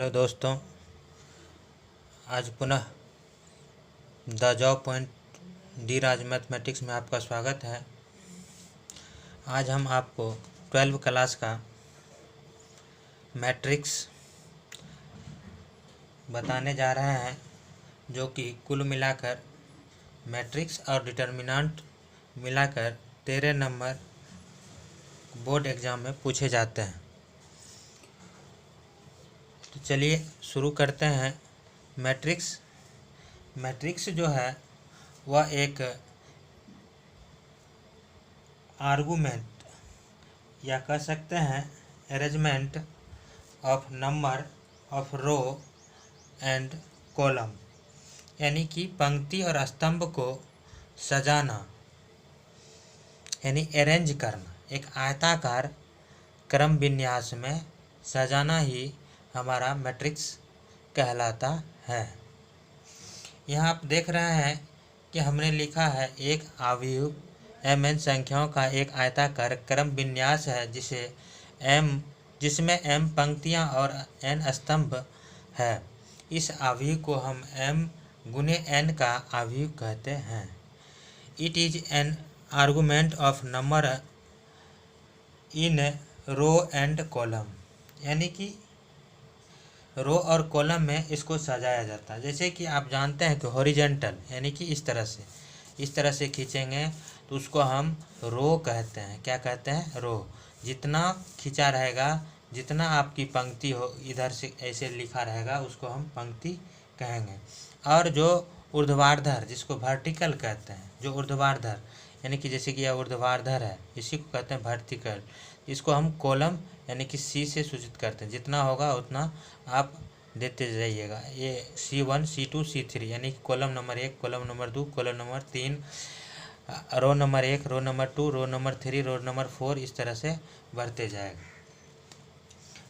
Hello दोस्तों, आज पुनः the job point D Raj mathematics में आपका स्वागत है। आज हम आपको 12वीं क्लास का मैट्रिक्स बताने जा रहे हैं, जो कि कुल मिलाकर मैट्रिक्स और डिटर्मिनेंट मिलाकर 13 नंबर बोर्ड एग्ज़ाम में पूछे जाते हैं। तो चलिए शुरू करते हैं। मैट्रिक्स जो है वह एक आर्गुमेंट या कह सकते हैं arrangement of number of row and column, यानी कि पंक्ति और स्तंभ को सजाना यानी अरेंज करना, एक आयताकार क्रम विन्यास में सजाना ही हमारा मैट्रिक्स कहलाता है। यहाँ आप देख रहे हैं कि हमने लिखा है एक आव्यूह mn संख्याओं का एक आयताकार क्रम विन्यास है जिसमें m पंक्तियाँ और n स्तंभ है। इस आव्यूह को हम m गुने n का आव्यूह कहते हैं। It is an argument of number in row and column, यानी कि रो और कॉलम में इसको सजाया जाता है। जैसे कि आप जानते हैं कि हॉरिजॉन्टल यानी कि इस तरह से खींचेंगे तो उसको हम रो कहते हैं। क्या कहते हैं? रो। जितना खींचा रहेगा, जितना आपकी पंक्ति हो इधर से ऐसे लिखा रहेगा, उसको हम पंक्ति कहेंगे। और जो ऊर्ध्वाधर, जिसको वर्टिकल कहते हैं, जो ऊर्ध्वाधर यानी कि जैसे कि यह ऊर्ध्वाधर है, इसी को कहते हैं वर्टिकल। इसको हम कॉलम यानी कि सी से सूचित करते हैं। जितना होगा उतना आप देते जाइएगा। ये C1 C2 C3 यानी कि column number 1, column number 2, column number 3, row number 1, row number 2, row number 3, row number 4, इस तरह से बढ़ते जाएगा।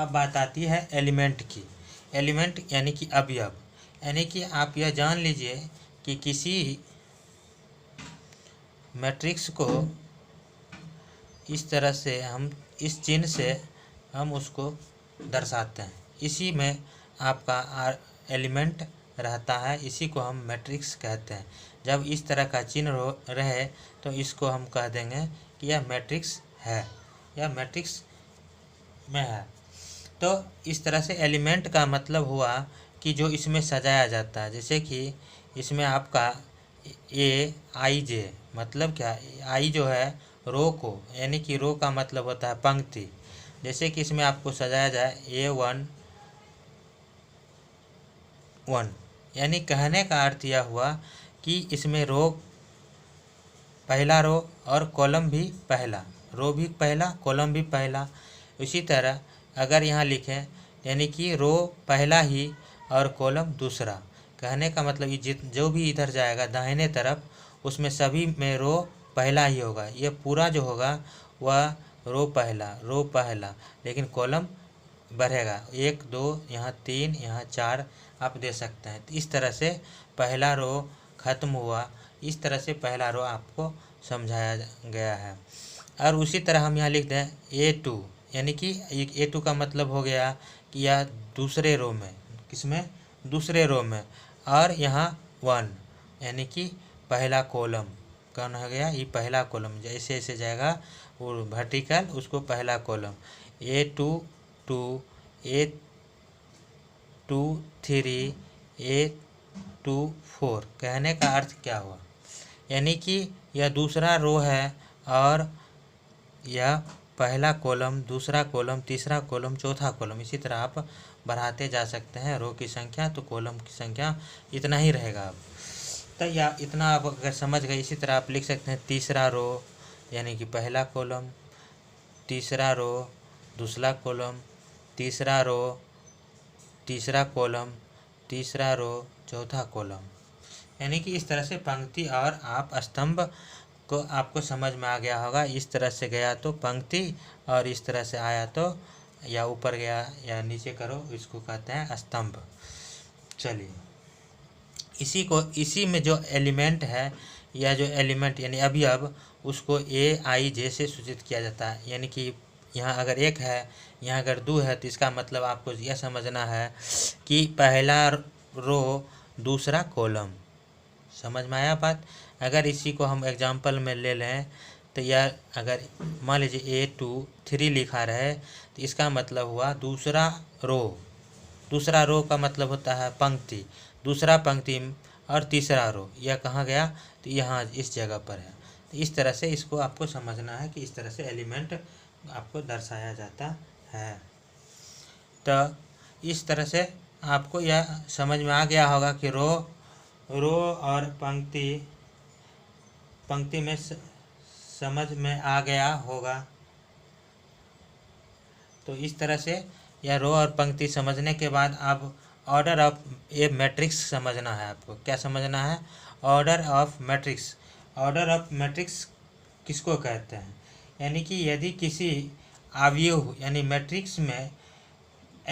अब बात आती है एलिमेंट की। एलिमेंट यानी कि अवयव, यानी कि आप यह जान लीजिए कि किसी मैट्रिक्स को इस तरह से हम इस चिन्ह से हम उसको दर्शाते हैं। इसी में आपका एलिमेंट रहता है, इसी को हम मैट्रिक्स कहते हैं। जब इस तरह का चिन्ह रहे तो इसको हम कह देंगे कि यह मैट्रिक्स है, यह मैट्रिक्स में है। तो इस तरह से एलिमेंट का मतलब हुआ कि जो इसमें सजाया जाता है। जैसे कि इसमें आपका AIJ मतलब क्या? आई जो है रो को, यानी कि रो का मतलब होता है पंक्ति। जैसे कि इसमें आपको सजाया जाए A1 1, यानी कहने का अर्थ यह हुआ कि इसमें रो पहला रो और कॉलम भी पहला, रो भी पहला, कॉलम भी पहला। इसी तरह अगर यहाँ लिखें यानी कि रो पहला ही और कॉलम दूसरा, कहने का मतलब जो भी इधर जाएगा दाहिने तरफ, उसमें सभी में रो पहला ही होगा। ये पूरा जो होगा वह रो पहला, लेकिन कॉलम बढ़ेगा। 1 2 यहाँ 3 यहाँ 4 आप दे सकते हैं। इस तरह से पहला रो खत्म हुआ। इस तरह से पहला रो आपको समझाया गया है। और उसी तरह हम यहाँ लिख दें A2, यानी कि A2 का मतलब हो गया कि यह दूसरे रो में, किसमें? दूसरे रो में। और यहाँ 1 यानी कि पहला कॉलम कौन हो गया? ये पहला कॉलम। जैसे ऐसे जाएगा वो वर्टिकल, उसको पहला कॉलम। A2 2, A2 3, A2 4। कहने का अर्थ क्या हुआ? यानी कि यह दूसरा रो है और यह पहला कॉलम, दूसरा कॉलम, तीसरा कॉलम, चौथा कॉलम, इसी तरह आप बढ़ाते जा सकते हैं रो की संख्या, तो कॉलम की संख्या इतना ही रहेगा। अब तो या इतना आप अगर समझ गए, इसी तरह आप लिख सकते हैं तीसरा रो यानी कि पहला कॉलम, तीसरा रो, दूसरा कॉलम, तीसरा रो, तीसरा कॉलम, तीसरा रो, चौथा कॉलम। यानी कि इस तरह से पंक्ति और आप स्तंभ को आपको समझ में आ गया होगा। इस तरह से गया तो पंक्ति, और इस तरह से आया तो या ऊपर गया या नीचे करो, इसको कहते हैं स्तंभ। चलिए, इसी में जो एलिमेंट है या जो एलिमेंट यानी अवयव, उसको AIJ से सूचित किया जाता है। यानी कि यहाँ अगर 1 है, यहाँ अगर 2 है, तो इसका मतलब आपको यह समझना है कि पहला रो दूसरा कॉलम। समझ में आया बात? अगर इसी को हम एग्जांपल में ले लें तो यह अगर मान लीजिए A2 3 लिखा रहे, तो इसका मतलब हुआ दूसरा रो। दूसरा रो का मतलब होता है पंक्ति, दूसरा पंक्ति और तीसरा रो। यह कहाँ गया? तो यहाँ इस जगह पर है। तो इस तरह से इसको आपको समझना है कि इस तरह से एलिमेंट आपको दर्शाया जाता है। तो इस तरह से आपको यह समझ में आ गया होगा कि रो और पंक्ति में समझ में आ गया होगा। तो इस तरह से यह रो और पंक्ति समझने के बाद अब ऑर्डर ऑफ ए मैट्रिक्स समझना है आपको। क्या समझना है? Order of matrix. Order of matrix किसको कहते हैं? यानी कि यदि किसी अवयव यानी मैट्रिक्स में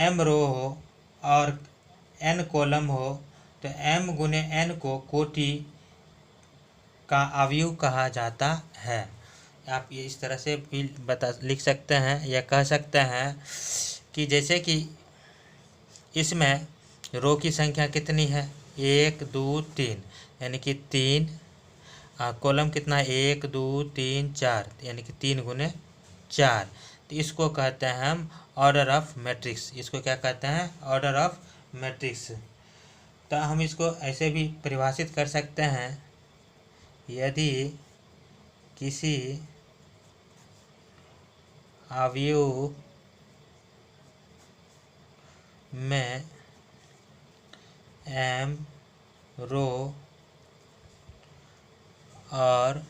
m रो हो और n कॉलम हो, तो m गुने n को कोटि का अवयव कहा जाता है। आप ये इस तरह से भी लिख सकते हैं या कह सकते हैं कि जैसे कि इसमें रो की संख्या कितनी है? 1 2 3, यानी कि 3। कॉलम कितना? 1 2 3 4, यानी कि 3 गुने 4। तो इसको कहते हैं हम ऑर्डर ऑफ मैट्रिक्स। इसको क्या कहते हैं? Order of matrix. तो हम इसको ऐसे भी परिभाषित कर सकते हैं, यदि किसी अवयव में m रो और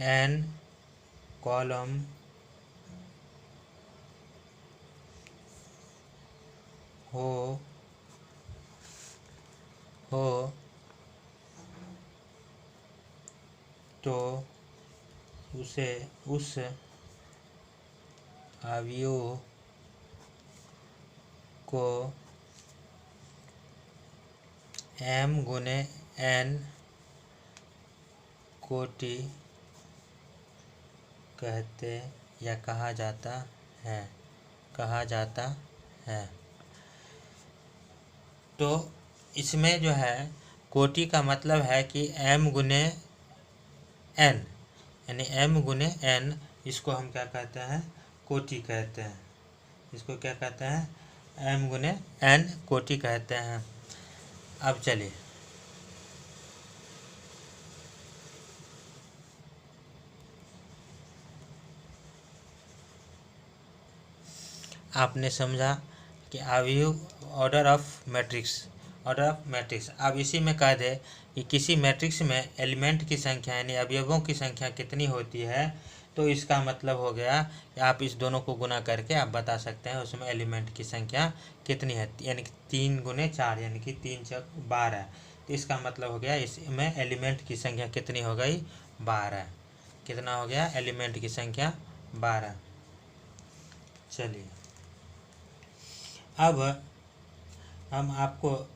n कॉलम हो तो उसे उस अवयव को m गुने n कोटि कहते या कहा जाता है। तो इसमें जो है कोटि का मतलब है कि m गुने n, यानी m गुने n, इसको हम क्या कहते हैं? कोटि कहते हैं। इसको क्या कहते हैं? m गुने n कोटि कहते हैं। अब चलिए आपने समझा कि अवयव ऑर्डर ऑफ मैट्रिक्स। अब इसी में कह दे कि किसी मैट्रिक्स में एलिमेंट की संख्या यानी अवयवों की संख्या कितनी होती है, तो इसका मतलब हो गया कि आप इस दोनों को गुना करके आप बता सकते हैं उसमें एलिमेंट की संख्या कितनी है। यानी कि 3 गुने 4, यानी कि 3 चौक 12। तो इसका मतलब हो गया इसमें एलिमेंट की संख्या कितनी हो गई? 12। कितना हो गया? एलिमेंट की संख्या 12। चलिए अब हम आपको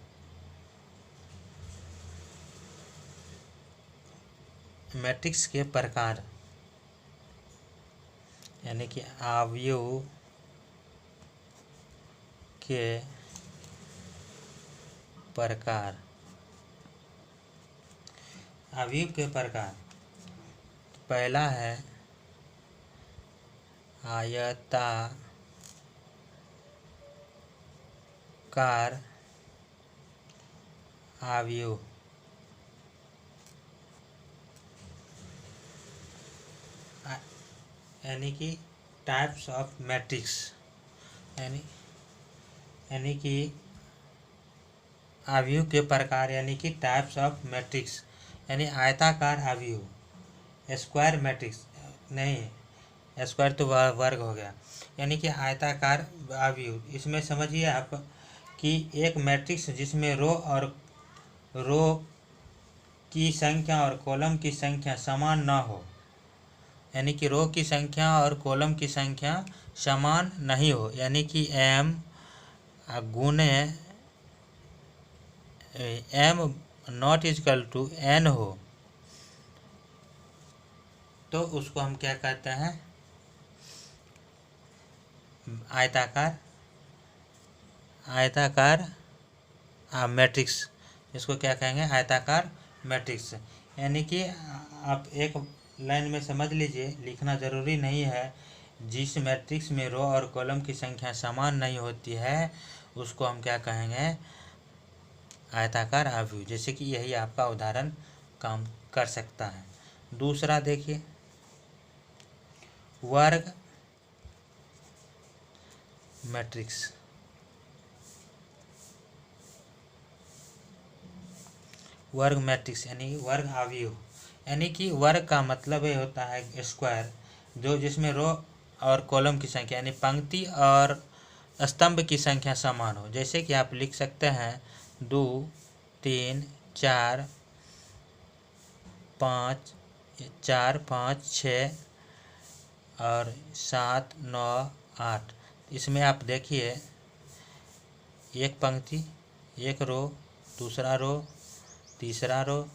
मैट्रिक्स के प्रकार यानी कि अवयव के प्रकार पहला है आयताकार अवयव। यानी कि टाइप्स ऑफ मैट्रिक्स, यानी कि अवयव के प्रकार यानी कि टाइप्स ऑफ मैट्रिक्स, यानी आयताकार अवयव। स्क्वायर मैट्रिक्स नहीं, स्क्वायर तो वर्ग हो गया। यानी कि आयताकार अवयव, इसमें समझिए आप कि एक मैट्रिक्स जिसमें रो की संख्या और कॉलम की संख्या समान न हो, यानी कि रो की संख्या और कॉलम की संख्या समान नहीं हो, यानी कि m गुने m not equal to N हो तो उसको हम क्या कहते हैं, आयताकार मैट्रिक्स। इसको क्या कहेंगे, आयताकार मैट्रिक्स। यानी कि आप एक लाइन में समझ लीजिए, लिखना ज़रूरी नहीं है। जिस मैट्रिक्स में रो और कॉलम की संख्या समान नहीं होती है उसको हम क्या कहेंगे, आयताकार आव्यूह। जैसे कि यही आपका उदाहरण काम कर सकता है। दूसरा देखिए, वर्ग मैट्रिक्स। वर्ग मैट्रिक्स यानी वर्ग आव्यूह, यानी कि वर्ग का मतलब ये होता है स्क्वायर, जो जिसमें रो और कॉलम की संख्या यानी पंक्ति और स्तंभ की संख्या समान हो। जैसे कि आप लिख सकते हैं 2 3 4 5 6 और 7 9 8। इसमें आप देखिए एक पंक्ति, एक रो, दूसरा रो, तीसरा रो,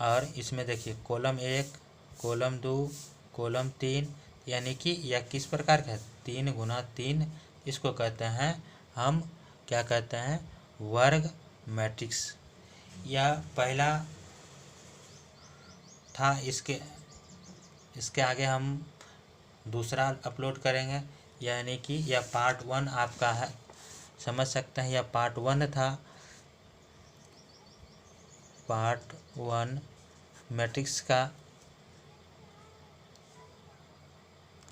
और इसमें देखिए कॉलम 1, कॉलम 2, कॉलम 3, यानी कि यह किस प्रकार का है, 3 गुना 3। इसको कहते हैं हम क्या कहते हैं, वर्ग मैट्रिक्स। यह पहला था। इसके आगे हम दूसरा अपलोड करेंगे, यानी कि यह पार्ट 1 आपका है, समझ सकते हैं। यह पार्ट 1 था, पार्ट 1 मैट्रिक्स का।